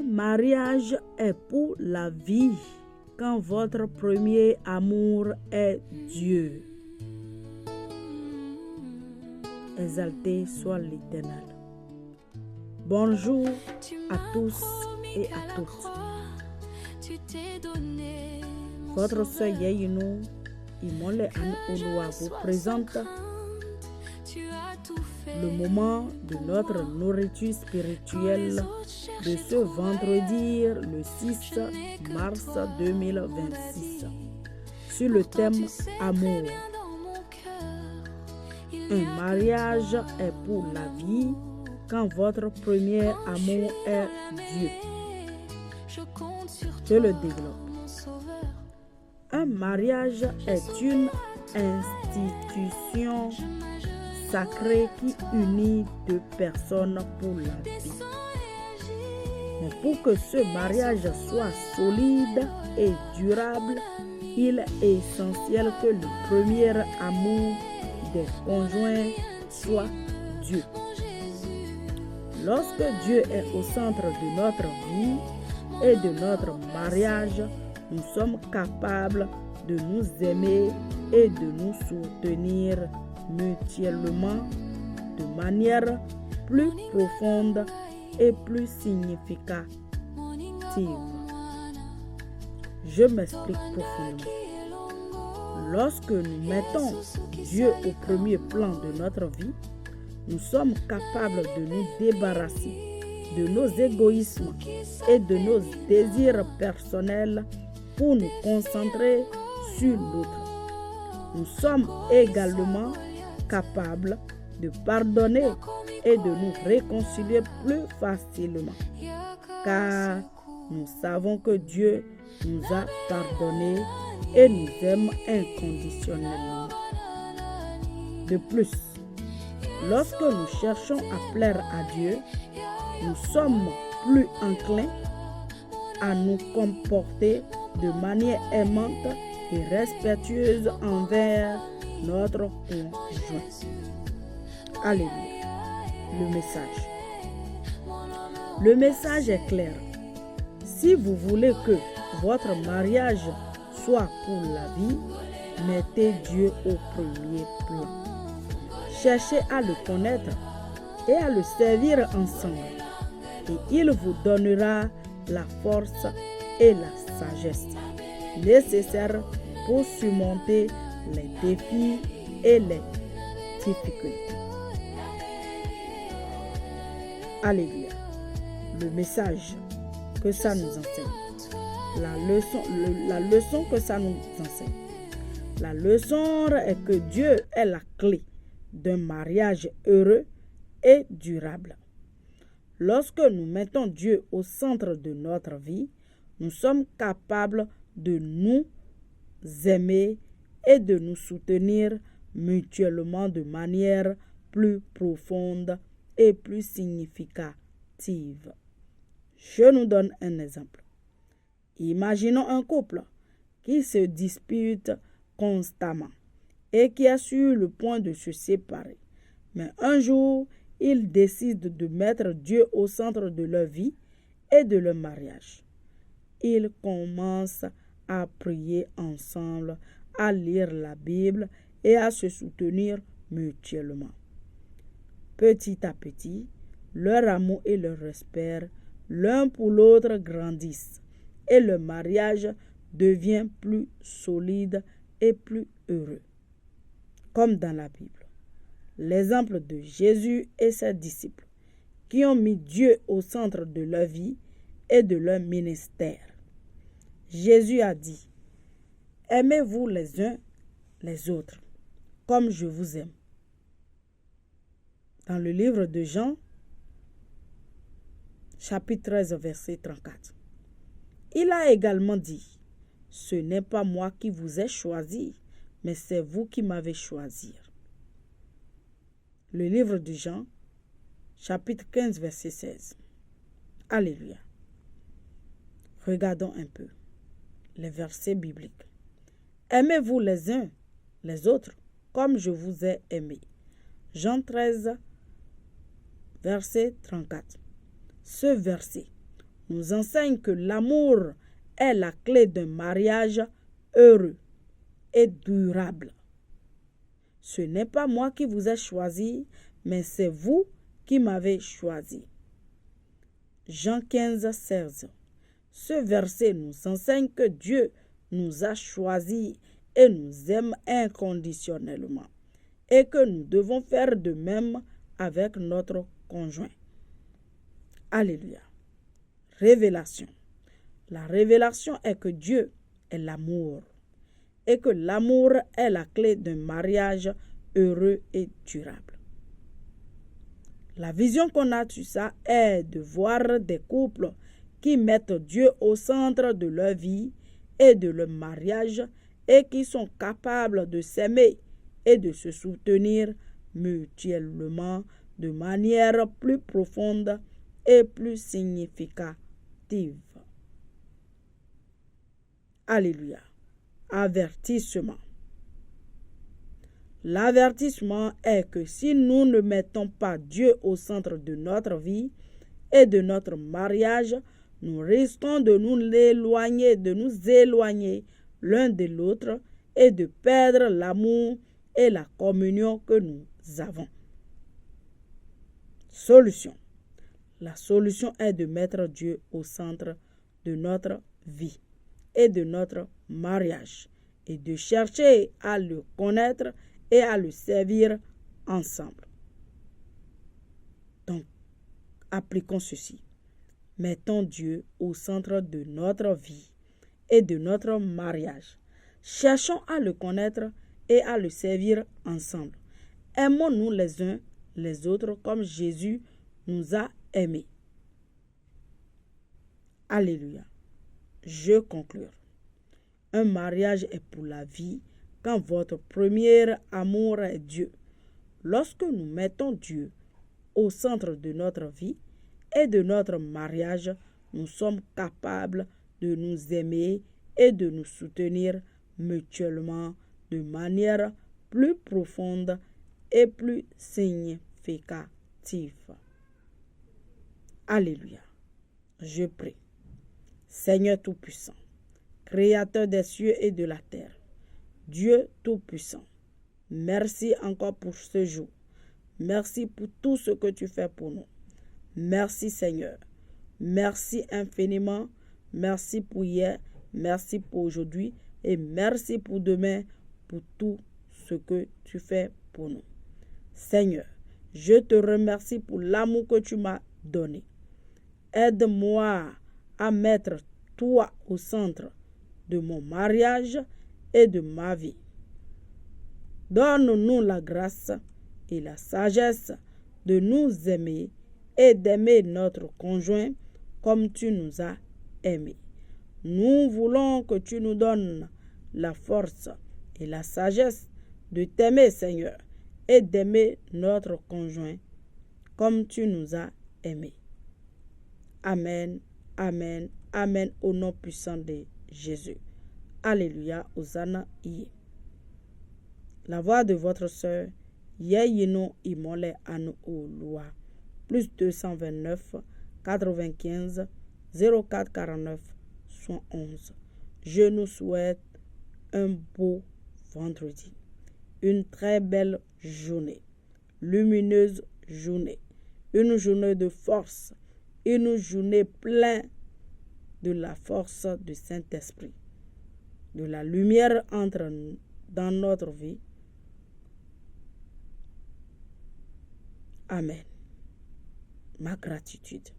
Un mariage est pour la vie quand votre premier amour est Dieu. Exalté soit l'Éternel. Bonjour à tous et à toutes. Votre sœur Yeyino Imole Anne vous présente le moment de notre nourriture spirituelle de ce vendredi le 6 mars 2026 sur le thème Amour. Un mariage est pour la vie quand votre premier amour est Dieu. Je le développe. Un mariage est une institution sacrée qui unit deux personnes pour la vie. Mais pour que ce mariage soit solide et durable, il est essentiel que le premier amour des conjoints soit Dieu. Lorsque Dieu est au centre de notre vie et de notre mariage, nous sommes capables de nous aimer et de nous soutenir mutuellement de manière plus profonde et plus significative. Je m'explique profondément. Lorsque nous mettons Dieu au premier plan de notre vie, nous sommes capables de nous débarrasser de nos égoïsmes et de nos désirs personnels pour nous concentrer sur l'autre. Nous sommes également capables de pardonner et de nous réconcilier plus facilement, car nous savons que Dieu nous a pardonné et nous aime inconditionnellement. De plus, lorsque nous cherchons à plaire à Dieu, nous sommes plus enclins à nous comporter de manière aimante et respectueuse envers notre conjoint. Alléluia. Le message est clair. Si vous voulez que votre mariage soit pour la vie, mettez Dieu au premier plan. Cherchez à le connaître et à le servir ensemble. Et il vous donnera la force et la sagesse nécessaires pour surmonter les défis et les difficultés. Alléluia. Le message que ça nous enseigne. La leçon que ça nous enseigne. La leçon est que Dieu est la clé d'un mariage heureux et durable. Lorsque nous mettons Dieu au centre de notre vie, nous sommes capables de nous aimer et de nous soutenir mutuellement de manière plus profonde et plus significative. Je nous donne un exemple. Imaginons un couple qui se dispute constamment et qui est sur le point de se séparer. Mais un jour, ils décident de mettre Dieu au centre de leur vie et de leur mariage. Ils commencent à prier ensemble, à lire la Bible et à se soutenir mutuellement. Petit à petit, leur amour et leur respect l'un pour l'autre grandissent et le mariage devient plus solide et plus heureux. Comme dans la Bible. L'exemple de Jésus et ses disciples qui ont mis Dieu au centre de leur vie et de leur ministère. Jésus a dit, « Aimez-vous les uns les autres, comme je vous aime. » Dans le livre de Jean, chapitre 13, verset 34. Il a également dit, « Ce n'est pas moi qui vous ai choisi, mais c'est vous qui m'avez choisi. » Le livre de Jean, chapitre 15, verset 16. Alléluia. Regardons un peu les versets bibliques. Aimez-vous les uns les autres comme je vous ai aimé. Jean 13, verset 34. Ce verset nous enseigne que l'amour est la clé d'un mariage heureux et durable. Ce n'est pas moi qui vous ai choisi, mais c'est vous qui m'avez choisi. Jean 15, 16. Ce verset nous enseigne que Dieu nous a choisis et nous aime inconditionnellement et que nous devons faire de même avec notre conjoint. Alléluia. Révélation. La révélation est que Dieu est l'amour et que l'amour est la clé d'un mariage heureux et durable. La vision qu'on a de ça est de voir des couples qui mettent Dieu au centre de leur vie et de leur mariage et qui sont capables de s'aimer et de se soutenir mutuellement de manière plus profonde et plus significative. Alléluia. Avertissement. L'avertissement est que si nous ne mettons pas Dieu au centre de notre vie et de notre mariage, nous risquons de nous éloigner l'un de l'autre et de perdre l'amour et la communion que nous avons. Solution. La solution est de mettre Dieu au centre de notre vie et de notre mariage et de chercher à le connaître et à le servir ensemble. Donc, appliquons ceci. Mettons Dieu au centre de notre vie et de notre mariage. Cherchons à le connaître et à le servir ensemble. Aimons-nous les uns les autres comme Jésus nous a aimés. Alléluia. Je conclue. Un mariage est pour la vie quand votre premier amour est Dieu. Lorsque nous mettons Dieu au centre de notre vie et de notre mariage, nous sommes capables de nous aimer et de nous soutenir mutuellement de manière plus profonde et plus significative. Alléluia. Je prie. Seigneur Tout-Puissant, Créateur des cieux et de la terre, Dieu Tout-Puissant, merci encore pour ce jour. Merci pour tout ce que tu fais pour nous. Merci Seigneur. Merci infiniment. Merci pour hier. Merci pour aujourd'hui. Et merci pour demain, pour tout ce que tu fais pour nous. Seigneur, je te remercie pour l'amour que tu m'as donné. Aide-moi à mettre toi au centre de mon mariage et de ma vie. Donne-nous la grâce et la sagesse de nous aimer et d'aimer notre conjoint comme tu nous as aimés. Nous voulons que tu nous donnes la force et la sagesse de t'aimer, Seigneur, et d'aimer notre conjoint comme tu nous as aimés. Amen, amen, amen, au nom puissant de Jésus. Alléluia, Hosanna, Iye. La voix de votre sœur, Yeyino Imole Anu Olua, plus 229 95 04 49 111. Je nous souhaite un beau vendredi, une très belle journée, lumineuse journée, une journée de force, une journée pleine de la force du Saint-Esprit. De la lumière entre dans notre vie. Amen. Ma gratitude.